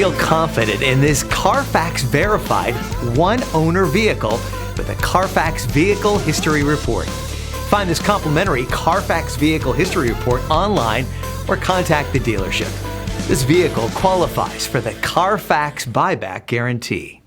Feel confident in this Carfax verified one-owner vehicle with a Carfax Vehicle History Report. Find this complimentary Carfax Vehicle History Report online or contact the dealership. This vehicle qualifies for the Carfax Buyback Guarantee.